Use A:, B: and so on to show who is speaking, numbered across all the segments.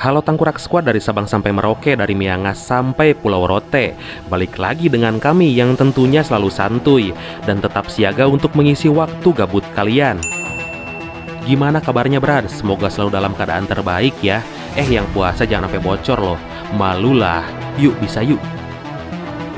A: Halo Tangkurak Squad dari Sabang sampai Merauke, dari Miangas sampai Pulau Rote. Balik lagi dengan kami yang tentunya selalu santuy dan tetap siaga untuk mengisi waktu gabut kalian. Gimana kabarnya Brad? Semoga selalu dalam keadaan terbaik ya. Yang puasa jangan sampai bocor loh. Malulah. Yuk bisa yuk.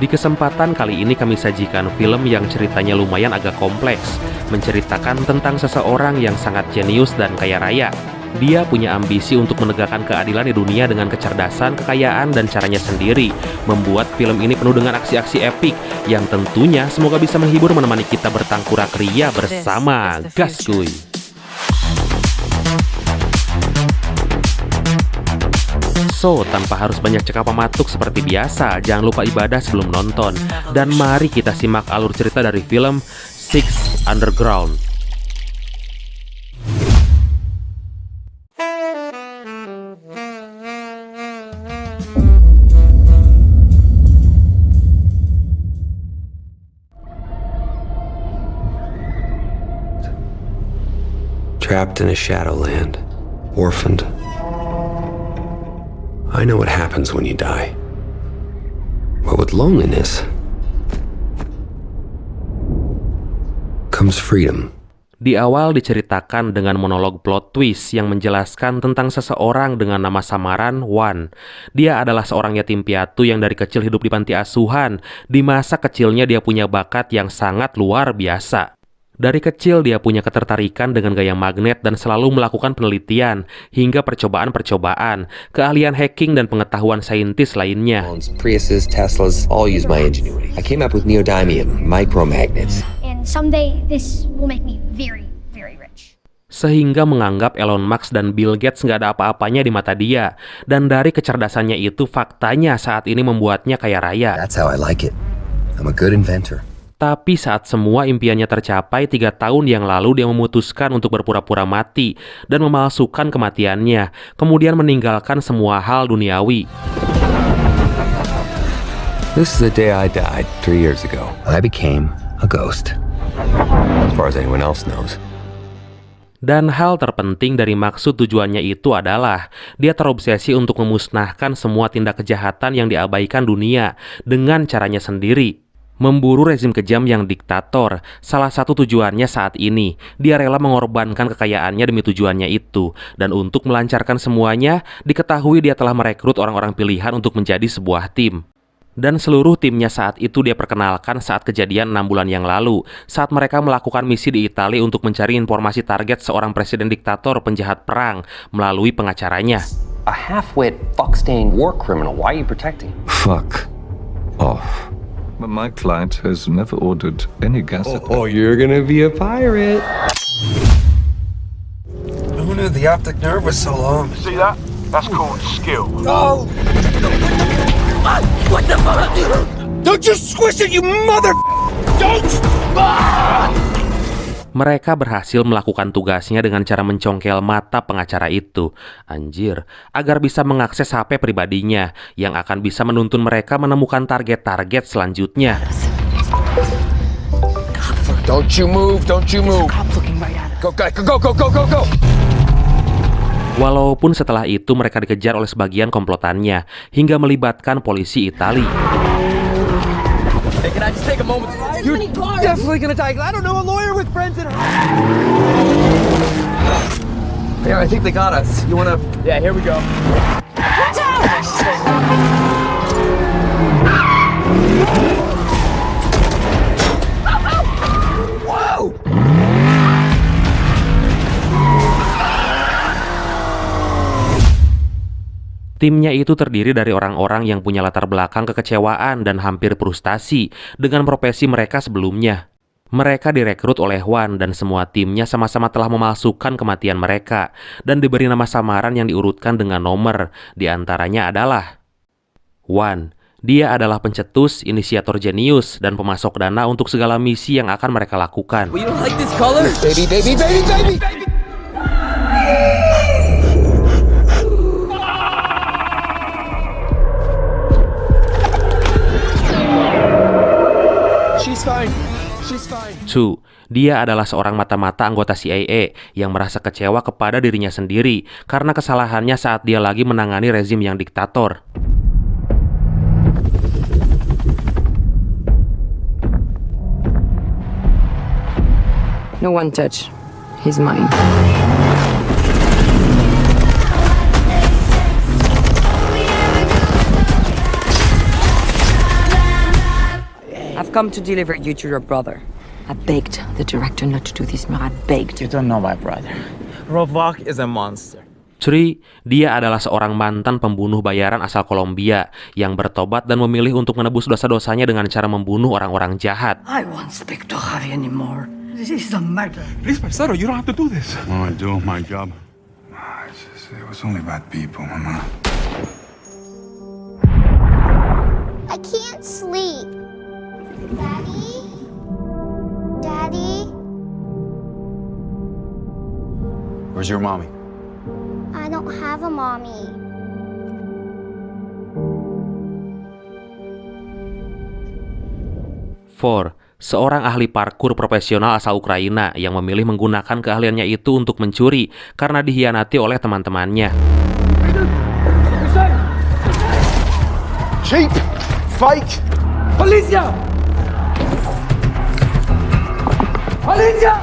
A: Di kesempatan kali ini kami sajikan film yang ceritanya lumayan agak kompleks, menceritakan tentang seseorang yang sangat jenius dan kaya raya. Dia punya ambisi untuk menegakkan keadilan di dunia dengan kecerdasan, kekayaan, dan caranya sendiri. Membuat film ini penuh dengan aksi-aksi epik yang tentunya semoga bisa menghibur menemani kita bertangkurak ria bersama. Gas kuy! So, tanpa harus banyak cekap pematuk seperti biasa, jangan lupa ibadah sebelum nonton. Dan mari kita simak alur cerita dari film Six Underground.
B: Trapped in a shadowland, orphaned. I know what happens when you die. But with loneliness comes freedom.
A: Di awal diceritakan dengan monolog plot twist yang menjelaskan tentang seseorang dengan nama samaran Wan. Dia adalah seorang yatim piatu yang dari kecil hidup di panti asuhan. Di masa kecilnya dia punya bakat yang sangat luar biasa. Dari kecil dia punya ketertarikan dengan gaya magnet dan selalu melakukan penelitian hingga percobaan-percobaan, keahlian hacking dan pengetahuan saintis lainnya.
B: Priuses, Teslas, all use my ingenuity. I came up with neodymium micromagnets.
C: And someday this will make me very, very rich.
A: Sehingga menganggap Elon Musk dan Bill Gates nggak ada apa-apanya di mata dia. Dan dari kecerdasannya itu faktanya saat ini membuatnya kaya raya.
B: That's how I like it. I'm a good inventor.
A: Tapi saat semua impiannya tercapai 3 tahun yang lalu dia memutuskan untuk berpura-pura mati dan memalsukan kematiannya, kemudian meninggalkan semua hal duniawi.
B: This is the day I died 3 years ago. I became a ghost. As far as anyone else knows.
A: Dan hal terpenting dari maksud tujuannya itu adalah dia terobsesi untuk memusnahkan semua tindak kejahatan yang diabaikan dunia dengan caranya sendiri. Memburu rezim kejam yang diktator, salah satu tujuannya saat ini. Dia rela mengorbankan kekayaannya demi tujuannya itu. Dan untuk melancarkan semuanya, diketahui dia telah merekrut orang-orang pilihan untuk menjadi sebuah tim. Dan seluruh timnya saat itu dia perkenalkan saat kejadian 6 bulan yang lalu, saat mereka melakukan misi di Italia untuk mencari informasi target seorang presiden diktator penjahat perang melalui pengacaranya.
D: A half-wit, fuck-stained war criminal. Why are you protecting?
B: Fuck off.
E: But my client has never ordered any gas.
B: Oh, you're gonna be a pirate.
F: Who knew the optic nerve was so long?
G: See that? That's called skill.
F: Oh! What the fuck? Don't you squish it, you mother... Don't!
A: Mereka berhasil melakukan tugasnya dengan cara mencongkel mata pengacara itu, anjir, agar bisa mengakses HP pribadinya yang akan bisa menuntun mereka menemukan target-target selanjutnya.
F: Don't you move, don't you move. Go, go, go, go, go, go, go.
A: Walaupun setelah itu mereka dikejar oleh sebagian komplotannya hingga melibatkan polisi Italia.
F: Hey, can I just take a moment? You're definitely gonna die. I don't know a lawyer with friends in her. Here, I think they got us. You wanna? Yeah, here we go. Watch out! Whoa!
A: Timnya itu terdiri dari orang-orang yang punya latar belakang kekecewaan dan hampir frustasi dengan profesi mereka sebelumnya. Mereka direkrut oleh Wan dan semua timnya sama-sama telah memalsukan kematian mereka dan diberi nama samaran yang diurutkan dengan nomor. Di antaranya adalah Wan. Dia adalah pencetus, inisiator jenius, dan pemasok dana untuk segala misi yang akan mereka lakukan.
F: Well, you don't like this color? Baby, baby, baby, baby, baby! She's fine. She's fine.
A: 2. Dia adalah seorang mata-mata anggota CIA yang merasa kecewa kepada dirinya sendiri karena kesalahannya saat dia lagi menangani rezim yang diktator.
H: No one touch. He's mine. I've come to deliver you to your brother. I begged the director not to do this, Mir. I begged.
F: You don't know my brother. Rovak is a monster.
A: 3. Dia adalah seorang mantan pembunuh bayaran asal Kolombia yang bertobat dan memilih untuk menebus dosa-dosanya dengan cara membunuh orang-orang jahat.
H: I won't speak to Javi anymore. This is a murder.
G: Please, Paisano, you don't have to do this.
I: I do my job. It was only bad people, Mama.
C: I can't sleep. Daddy? Daddy?
I: Where's your mommy?
C: I don't have a mommy.
A: Four, seorang ahli parkur profesional asal Ukraina yang memilih menggunakan keahliannya itu untuk mencuri karena dikhianati oleh teman-temannya.
G: Cheap! Fake!
F: Alicia! Alicia!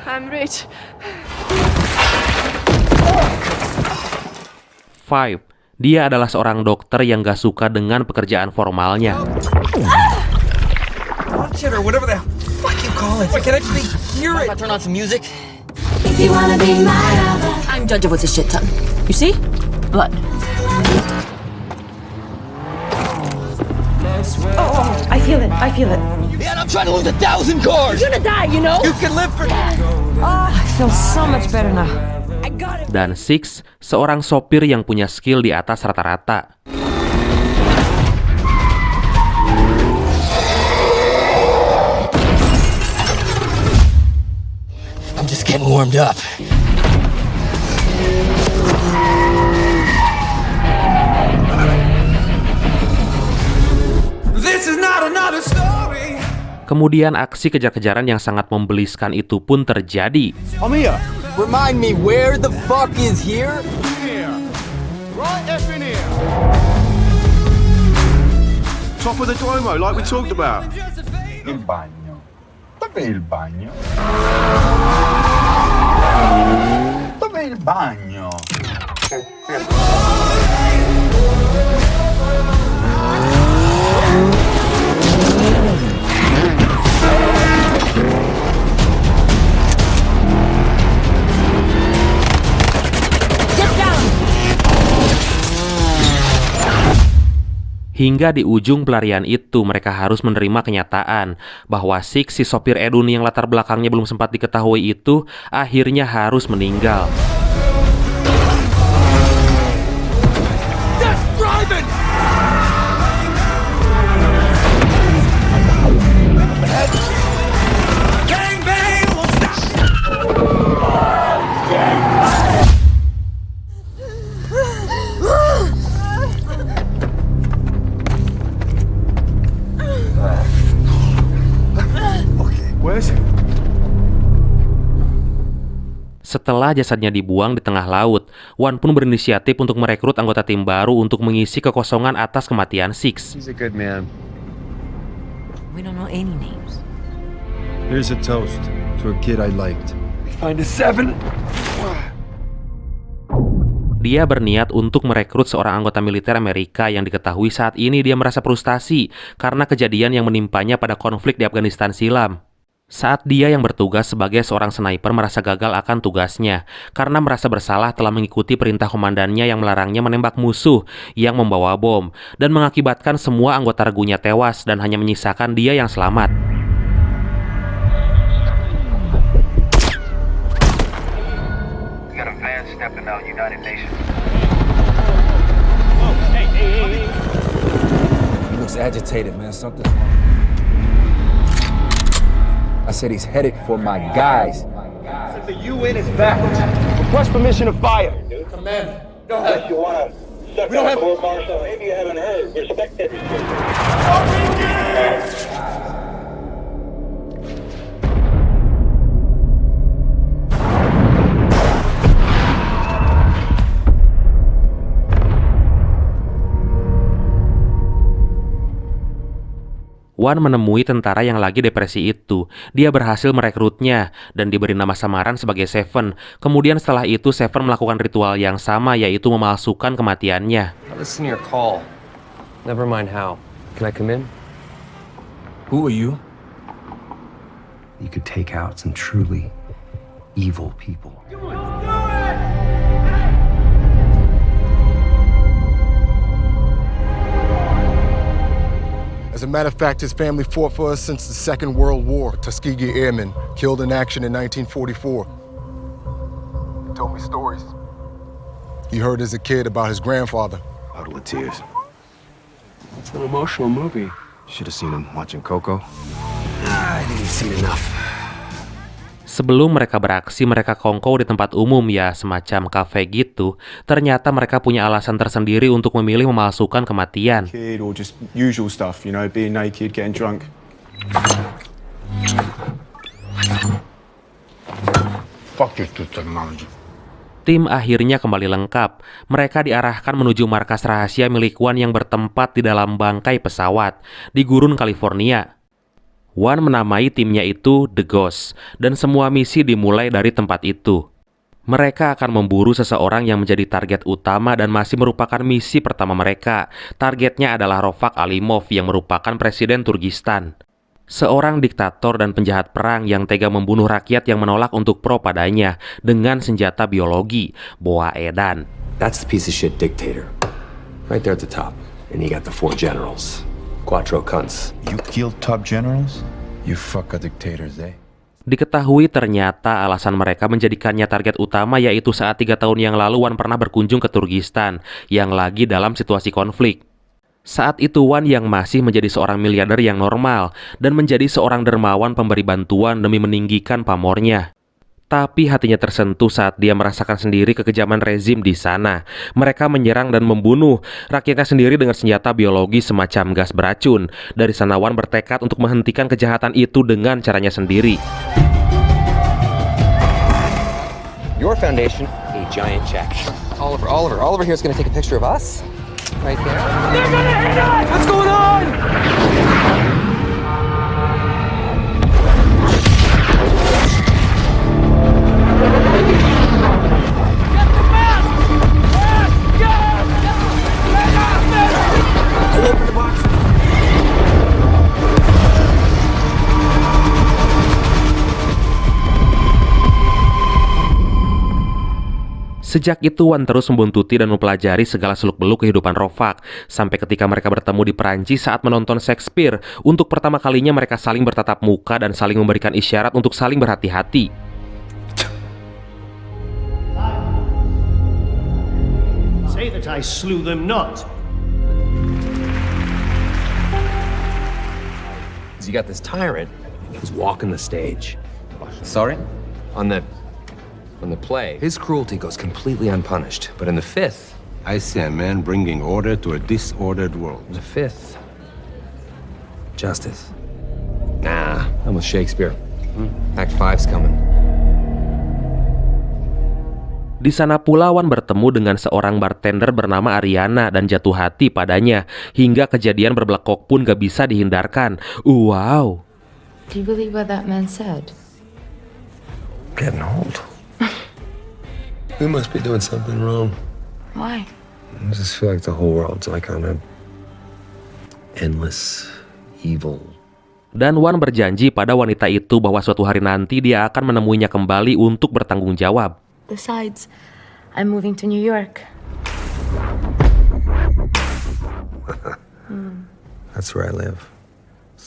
H: I'm rich.
A: 5. Dia adalah seorang dokter yang gak suka dengan pekerjaan formalnya.
F: Shit, or whatever the fuck you call it. I can actually hear it.
H: If I turn on some music. If you wanna be my lover, I'm judge of what's a shit ton. You see? Blood. Oh, I feel it. I feel it.
F: Man, I'm trying to lose 1,000 cars.
H: You're gonna die, you know?
F: You can live for...
H: Oh, I feel so much better now. I got it.
A: Dan 6. Seorang sopir yang punya skill di atas rata-rata.
F: I'm just getting warmed up. This is not another story.
A: Kemudian aksi kejar-kejaran yang sangat membeliskan itu pun terjadi.
G: Amia!
F: Remind me, where the fuck is here?
G: Here! Right F in here! Top of the Duomo, like we talked about.
I: Il bagno. Dov'è il bagno? Dov'è il bagno?
A: Hingga di ujung pelarian itu mereka harus menerima kenyataan bahwa si sopir Edun yang latar belakangnya belum sempat diketahui itu akhirnya harus meninggal.
G: Where's it?
A: Setelah jasadnya dibuang di tengah laut, Wan pun berinisiatif untuk merekrut anggota tim baru untuk mengisi kekosongan atas kematian Six.
B: He's a good man.
H: We don't know any names.
J: Here's a toast to a kid I liked.
F: Find a 7.
A: Dia berniat untuk merekrut seorang anggota militer Amerika yang diketahui saat ini dia merasa frustasi karena kejadian yang menimpanya pada konflik di Afghanistan silam. Saat dia yang bertugas sebagai seorang sniper merasa gagal akan tugasnya karena merasa bersalah telah mengikuti perintah komandannya yang melarangnya menembak musuh yang membawa bom dan mengakibatkan semua anggota regunya tewas dan hanya menyisakan dia yang selamat.
K: stepping out, United Nations.
F: He looks agitated, man. Something's wrong. I said he's headed for my guys.
G: The UN is back. Request permission to fire.
K: Commander, go ahead. You want to suck
G: We don't have-
K: court martial? Maybe you haven't heard. Respect it.
A: Wan menemui tentara yang lagi depresi itu. Dia berhasil merekrutnya dan diberi nama samaran sebagai Seven. Kemudian setelah itu Seven melakukan ritual yang sama, yaitu memalsukan kematiannya.
D: I listen to your call. Never mind how. Can I come in?
F: Who are you?
B: You could take out some truly evil people.
G: As a matter of fact, his family fought for us since the Second World War. Tuskegee Airmen, killed in action in 1944. He told me stories. He heard as a kid about his grandfather.
I: Puddle of tears.
D: It's an emotional movie.
I: Should have seen him watching Coco. I didn't see enough.
A: Sebelum mereka beraksi, mereka kongkow di tempat umum, ya semacam kafe gitu. Ternyata mereka punya alasan tersendiri untuk memilih memalsukan kematian.
J: Kid or just usual stuff, you know, being naked, getting drunk.
G: Fuck this technology.
A: Tim akhirnya kembali lengkap. Mereka diarahkan menuju markas rahasia milik Wan yang bertempat di dalam bangkai pesawat di gurun California. Wan menamai timnya itu The Ghost, dan semua misi dimulai dari tempat itu. Mereka akan memburu seseorang yang menjadi target utama dan masih merupakan misi pertama mereka. Targetnya adalah Rofaq Alimov yang merupakan presiden Turkistan. Seorang diktator dan penjahat perang yang tega membunuh rakyat yang menolak untuk pro padanya dengan senjata biologi, Boa Edan.
B: That's the piece of shit dictator. Right there at the top. And you got the 4 generals. Quattro cunts.
I: You killed top generals? You fucker dictators, eh?
A: Diketahui ternyata alasan mereka menjadikannya target utama yaitu saat 3 tahun yang lalu Wan pernah berkunjung ke Turkistan yang lagi dalam situasi konflik. Saat itu Wan yang masih menjadi seorang miliarder yang normal dan menjadi seorang dermawan pemberi bantuan demi meninggikan pamornya. Tapi hatinya tersentuh saat dia merasakan sendiri kekejaman rezim di sana. Mereka menyerang dan membunuh rakyatnya sendiri dengan senjata biologi semacam gas beracun. Dari sana Wan bertekad untuk menghentikan kejahatan itu dengan caranya sendiri.
D: Your foundation, a giant check. Oliver here is going to take a picture of us. Right there. They're gonna hit us! What's going on?
A: Sejak itu Wan terus membuntuti dan mempelajari segala seluk-beluk kehidupan Rofaq. Sampai ketika mereka bertemu di Perancis saat menonton Shakespeare. Untuk pertama kalinya mereka saling bertatap muka dan saling memberikan isyarat untuk saling berhati-hati.
K: Say that I slew them not.
B: You got this tyrant who's walking the stage.
D: Sorry?
B: On the play, his cruelty goes completely unpunished. But in the 5th,
I: I see a man bringing order to a disordered world.
B: the 5th, justice. Nah, I'm with Shakespeare. Act 5's coming.
A: Di sana pula Wan bertemu dengan seorang bartender bernama Ariana dan jatuh hati padanya. Hingga kejadian berblekok pun gak bisa dihindarkan. Wow.
H: Do you believe what that man said?
B: Getting old. We must be doing something wrong.
H: Why?
B: I just feel like the whole world's like on a endless evil.
A: Dan Wan berjanji pada wanita itu bahwa suatu hari nanti dia akan menemuinya kembali untuk bertanggung jawab.
H: Besides, I'm moving to New York.
B: That's where I live.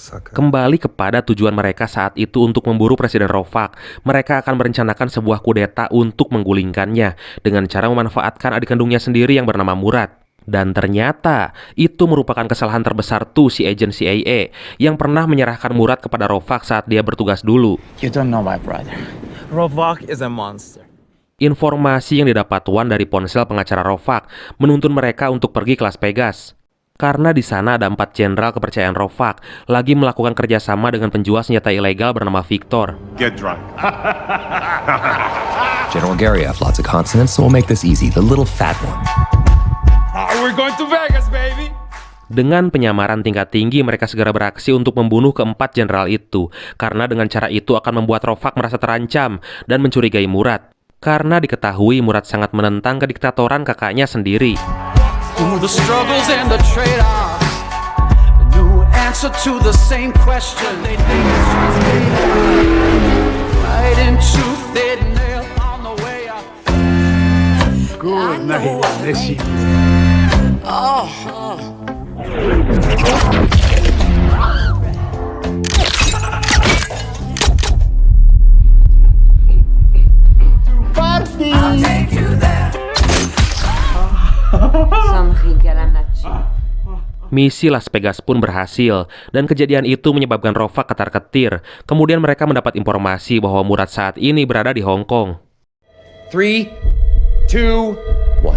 A: Kembali kepada tujuan mereka saat itu untuk memburu Presiden Rovak, mereka akan merencanakan sebuah kudeta untuk menggulingkannya dengan cara memanfaatkan adik kandungnya sendiri yang bernama Murad. Dan ternyata itu merupakan kesalahan terbesar tuh si agen CIA yang pernah menyerahkan Murad kepada Rovak saat dia bertugas dulu.
F: You don't know my brother. Rovak is a monster.
A: Informasi yang didapat Wan dari ponsel pengacara Rovak menuntun mereka untuk pergi ke Las Vegas. Karena di sana ada 4 jenderal kepercayaan Rovak lagi melakukan kerjasama dengan penjual senjata ilegal bernama Victor.
I: Get drunk.
B: General Gariev, lots of consonants, so we'll make this easy. The little fat one.
F: We're going to Vegas, baby.
A: Dengan penyamaran tingkat tinggi, mereka segera beraksi untuk membunuh keempat jenderal itu. Karena dengan cara itu akan membuat Rovak merasa terancam dan mencurigai Murad. Karena diketahui Murad sangat menentang kediktatoran kakaknya sendiri.
L: The struggles and the trade-off, a new answer to the same question. They think it's right in truth, they nail on the way up.
I: Good night, Nessie.
L: Party.
H: I'll take you there.
A: Misi Las Vegas pun berhasil, dan kejadian itu menyebabkan Rovak ketar-ketir. Kemudian mereka mendapat informasi bahwa Murad saat ini berada di Hong Kong.
F: 3, 2, 1.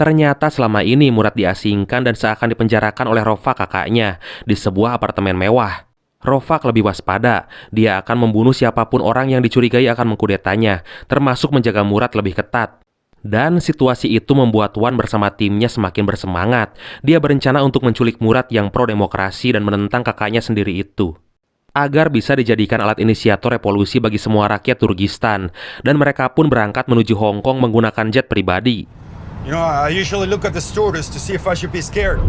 A: Ternyata selama ini Murad diasingkan dan seakan dipenjarakan oleh Rovak kakaknya di sebuah apartemen mewah. Rovak lebih waspada, dia akan membunuh siapapun orang yang dicurigai akan mengkudetanya, termasuk menjaga Murad lebih ketat. Dan situasi itu membuat Wan bersama timnya semakin bersemangat. Dia berencana untuk menculik Murad yang pro-demokrasi dan menentang kakaknya sendiri itu, agar bisa dijadikan alat inisiator revolusi bagi semua rakyat Turkistan. Dan mereka pun berangkat menuju Hong Kong menggunakan jet pribadi.
J: You know, I usually look at the stewardess to see if I should be scared.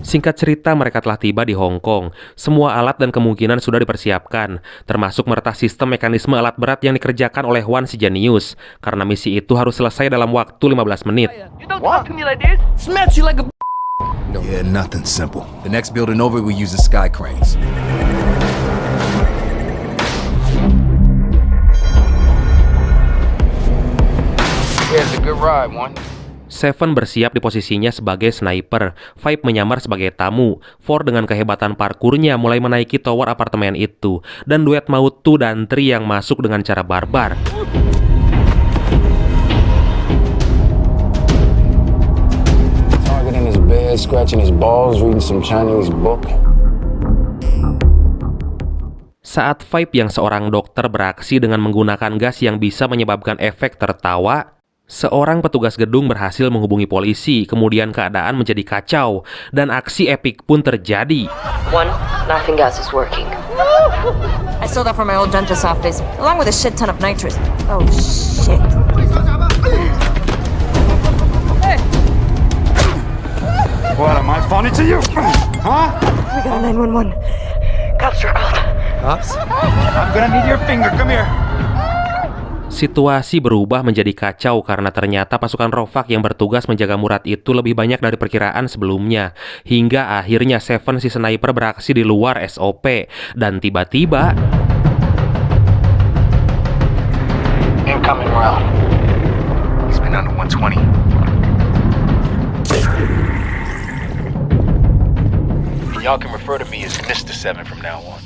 A: Singkat cerita, mereka telah tiba di Hong Kong. Semua alat dan kemungkinan sudah dipersiapkan, termasuk meretas sistem mekanisme alat berat yang dikerjakan oleh Wan si jenius. Karena misi itu harus selesai dalam waktu 15 menit.
J: Yeah, nothing simple. The next building over, we use the sky cranes.
F: Yeah, it's a good ride, one.
A: Seven bersiap di posisinya sebagai sniper, Five menyamar sebagai tamu, Four dengan kehebatan parkurnya mulai menaiki tower apartemen itu, dan duet maut Tu dan Tri yang masuk dengan cara barbar.
I: Targeting his bed, scratching his balls, reading some Chinese book.
A: Saat Five yang seorang dokter beraksi dengan menggunakan gas yang bisa menyebabkan efek tertawa, seorang petugas gedung berhasil menghubungi polisi. Kemudian keadaan menjadi kacau dan aksi epik pun terjadi.
H: One, laughing gas is working. I stole that from my old dentist's office, along with a shit ton of nitrous. Oh shit.
I: What, am I funny to you? Huh?
H: We got a 911. Cops are called.
I: Cops? I'm gonna need your finger, come here.
A: Situasi berubah menjadi kacau karena ternyata pasukan Rovak yang bertugas menjaga Murad itu lebih banyak dari perkiraan sebelumnya. Hingga akhirnya Seven si sniper beraksi di luar SOP. Dan tiba-tiba
I: Incoming round. He's been under 120. Y'all can refer to me as Mr. 7 from now on.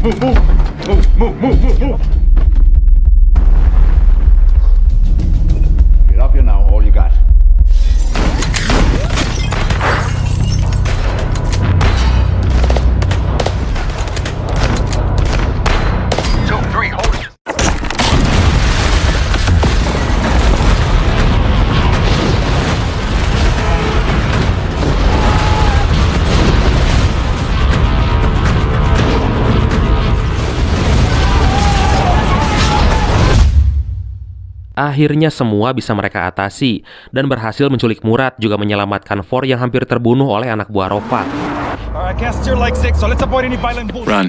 I: Move. Get up here now, all you got. Two, three, hold it.
A: Akhirnya semua bisa mereka atasi, dan berhasil menculik Murad juga menyelamatkan For yang hampir terbunuh oleh anak buah Rofaq.
J: Run.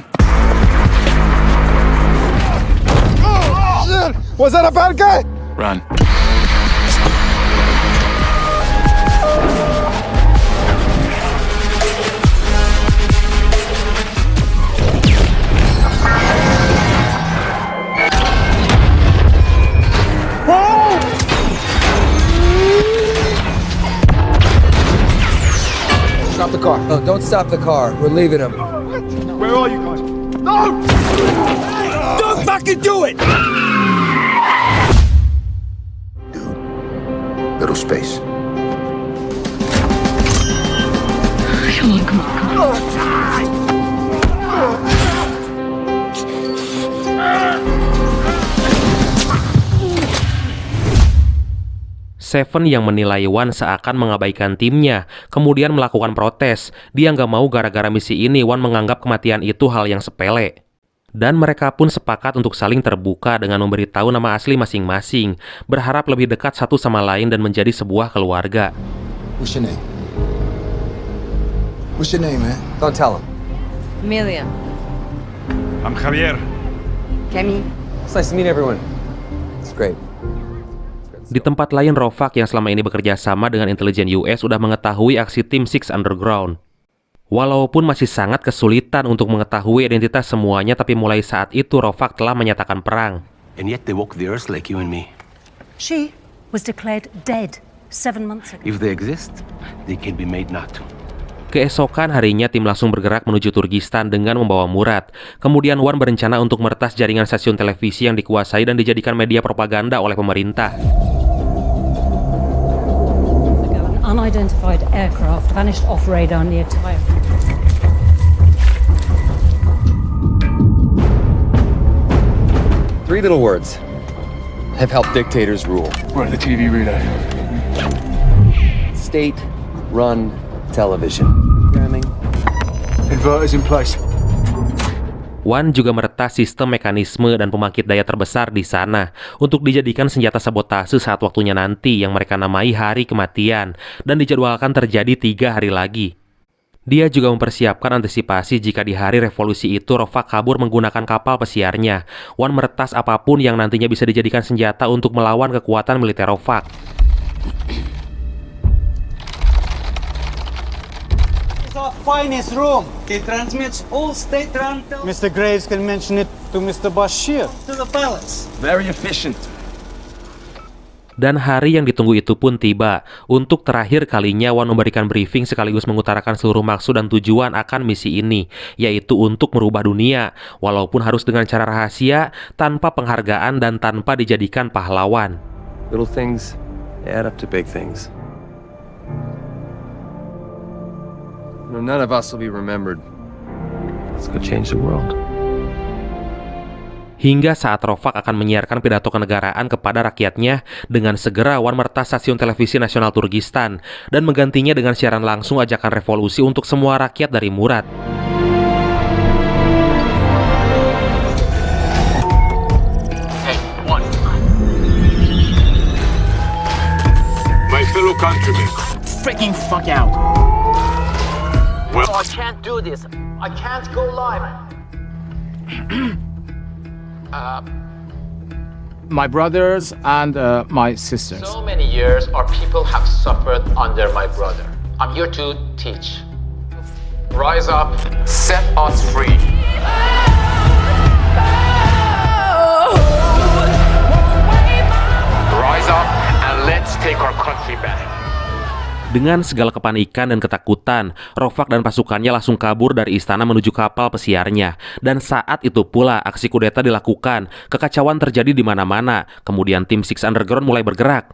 G: Was that a bad guy?
J: Run.
F: Stop the car.
D: No, don't stop the car. We're leaving him.
K: Where are you guys? No! Don't fucking do it!
J: Little space.
H: Come on.
A: Seven yang menilai Wan seakan mengabaikan timnya, kemudian melakukan protes. Dia nggak mau gara-gara misi ini Wan menganggap kematian itu hal yang sepele. Dan mereka pun sepakat untuk saling terbuka dengan memberitahu nama asli masing-masing, berharap lebih dekat satu sama lain dan menjadi sebuah keluarga.
J: What's your name? What's your name, man?
D: Don't tell him.
H: Amelia.
I: I'm Javier.
H: Camille.
D: It's nice to meet everyone. It's great.
A: Di tempat lain, Rofaq yang selama ini bekerja sama dengan intelijen US sudah mengetahui aksi tim Six Underground. Walaupun masih sangat kesulitan untuk mengetahui identitas semuanya, tapi mulai saat itu Rofaq telah menyatakan perang.
M: And yet they walk the earth like you and me.
N: She was declared dead 7 months ago.
M: If they exist, they can be made not to.
A: Keesokan harinya tim langsung bergerak menuju Turkistan dengan membawa Murad. Kemudian Wan berencana untuk meretas jaringan stasiun televisi yang dikuasai dan dijadikan media propaganda oleh pemerintah.
N: An unidentified aircraft vanished off radar near Tyre.
D: Three little words have helped dictators rule.
I: Where's the TV relay?
D: State-run television. Programming.
I: Inverters in place.
A: Wan juga meretas sistem mekanisme dan pembangkit daya terbesar di sana untuk dijadikan senjata sabotase saat waktunya nanti yang mereka namai Hari Kematian dan dijadwalkan terjadi 3 hari lagi. Dia juga mempersiapkan antisipasi jika di hari revolusi itu Rofaq kabur menggunakan kapal pesiarnya. Wan meretas apapun yang nantinya bisa dijadikan senjata untuk melawan kekuatan militer Rofaq.
O: Our finest room. It transmits all state-run. Mr. Graves can mention it to Mr. Bashir. To the palace.
J: Very efficient.
A: Dan hari yang ditunggu itu pun tiba. Untuk terakhir kalinya Wan memberikan briefing sekaligus mengutarakan seluruh maksud dan tujuan akan misi ini, yaitu untuk merubah dunia, walaupun harus dengan cara rahasia, tanpa penghargaan dan tanpa dijadikan pahlawan.
B: Little things add up to big things. None of us will be remembered. Let's go change the world.
A: Hingga saat Rofaq akan menyiarkan pidato kenegaraan kepada rakyatnya, dengan segera Wan meretas stasiun televisi nasional Turkistan dan menggantinya dengan siaran langsung ajakan revolusi untuk semua rakyat dari Murad.
P: Hey, Wan. My fellow countrymen.
K: Freaking fuck out.
P: Well,
K: I can't do this. I can't go live.
Q: My brothers and my sisters.
K: So many years our people have suffered under my brother. I'm here to teach. Rise up, set us free. Rise up and let's take our country back.
A: Dengan segala kepanikan dan ketakutan, Rofaq dan pasukannya langsung kabur dari istana menuju kapal pesiarnya. Dan saat itu pula aksi kudeta dilakukan. Kekacauan terjadi di mana-mana. Kemudian tim Six Underground mulai bergerak.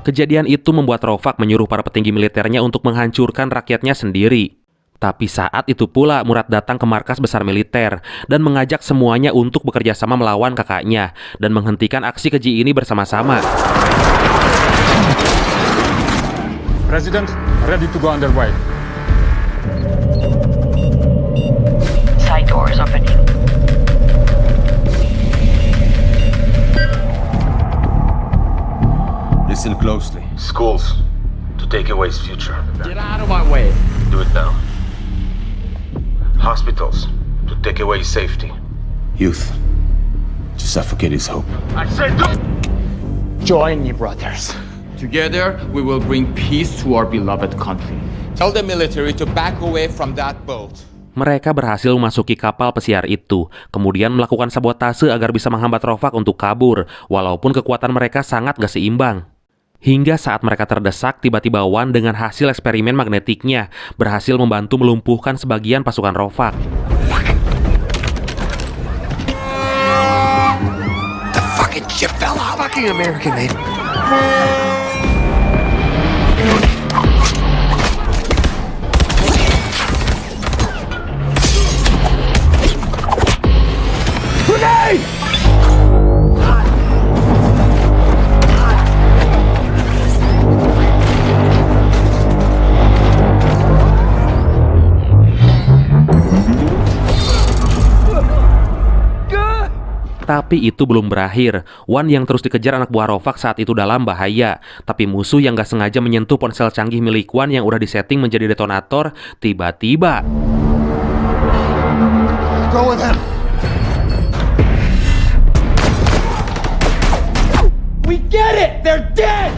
A: Kejadian itu membuat Rofaq menyuruh para petinggi militernya untuk menghancurkan rakyatnya sendiri. Tapi saat itu pula Murad datang ke markas besar militer dan mengajak semuanya untuk bekerja sama melawan kakaknya dan menghentikan aksi keji ini bersama-sama.
R: President, ready to go underway.
H: Side door is opening.
M: Listen closely. Schools, to take away his future.
Q: Get out of my way.
M: Do it now. Hospitals, to take away his safety. Youth, to suffocate his hope.
R: I said join me, brothers.
Q: Together, we will bring peace to our beloved country.
L: Tell the military to back away from that boat.
A: Mereka berhasil memasuki kapal pesiar itu, kemudian melakukan sabotase agar bisa menghambat Rofak untuk kabur, walaupun kekuatan mereka sangat gak seimbang. Hingga saat mereka terdesak, tiba-tiba Wan dengan hasil eksperimen magnetiknya berhasil membantu melumpuhkan sebagian pasukan Rofak.
B: The fucking ship fell off. Fucking American made.
L: Grenade!
A: Tapi itu belum berakhir. Wan yang terus dikejar anak buah Rofak saat itu dalam bahaya. Tapi musuh yang gak sengaja menyentuh ponsel canggih milik Wan yang udah disetting menjadi detonator, tiba-tiba
G: Go with him.
L: We get it! They're dead!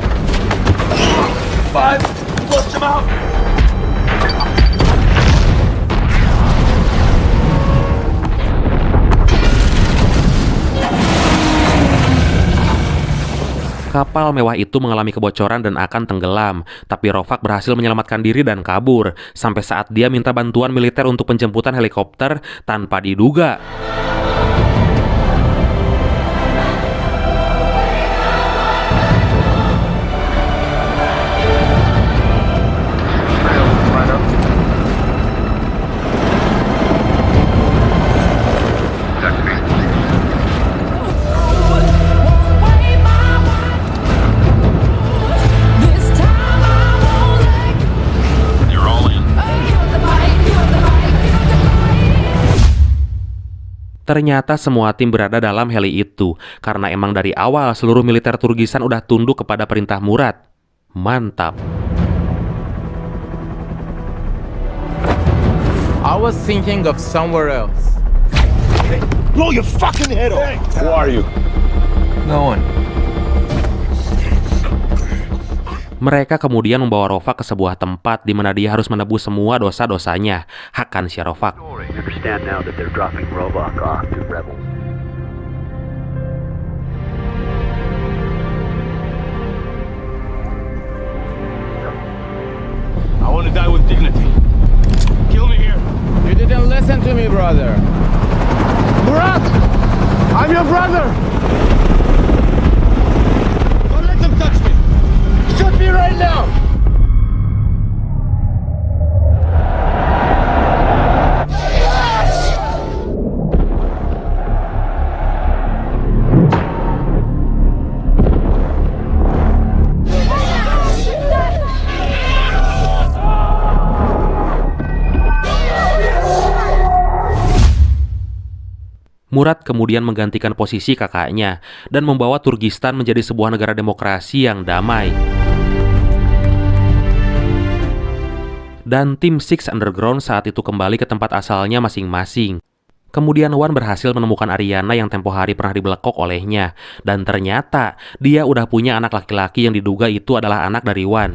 L: 5, flush them out!
A: kapal mewah itu mengalami kebocoran dan akan tenggelam. Tapi Rofak berhasil menyelamatkan diri dan kabur, sampai saat dia minta bantuan militer untuk penjemputan helikopter tanpa diduga. Ternyata semua tim berada dalam heli itu, karena emang dari awal seluruh militer Turkistan udah tunduk kepada perintah Murad. Mantap.
Q: I was thinking of somewhere else.
L: Hey, blow your fucking head off!
M: Who are you?
B: No one.
A: Mereka kemudian membawa Rofak ke sebuah tempat di mana dia harus menebus semua dosa-dosanya. Hakan si Rofak.
S: Understand now that they're dropping Robok off to rebels.
P: I want to die with dignity. Kill me here.
Q: You didn't listen to me, brother.
L: Murat! I'm your brother! Don't let them touch me! Shoot me right now!
A: Murad kemudian menggantikan posisi kakaknya dan membawa Turkistan menjadi sebuah negara demokrasi yang damai. Dan tim Six Underground saat itu kembali ke tempat asalnya masing-masing. Kemudian Wan berhasil menemukan Ariana yang tempo hari pernah dibelekok olehnya. Dan ternyata dia udah punya anak laki-laki yang diduga itu adalah anak dari Wan.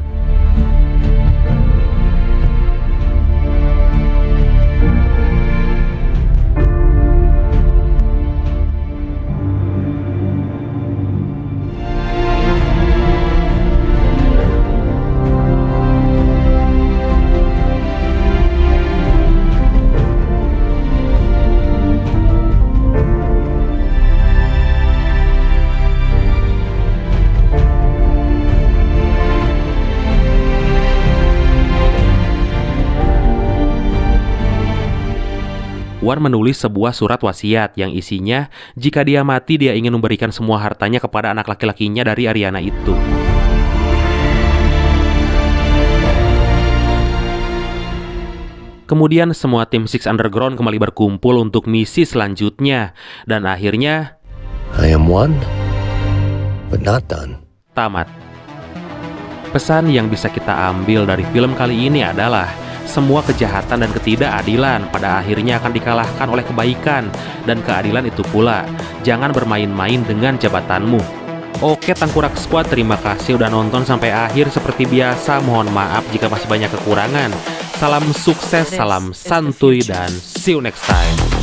A: Wan menulis sebuah surat wasiat yang isinya jika dia mati dia ingin memberikan semua hartanya kepada anak laki-lakinya dari Ariana itu. Kemudian semua tim Six Underground kembali berkumpul untuk misi selanjutnya dan akhirnya
B: I am one, but not done.
A: Tamat. Pesan yang bisa kita ambil dari film kali ini adalah semua kejahatan dan ketidakadilan pada akhirnya akan dikalahkan oleh kebaikan, dan keadilan itu pula jangan bermain-main dengan jabatanmu. Oke Tengkorak Squad, terima kasih udah nonton sampai akhir. Seperti biasa mohon maaf jika masih banyak kekurangan. Salam sukses, salam santuy, dan see you next time.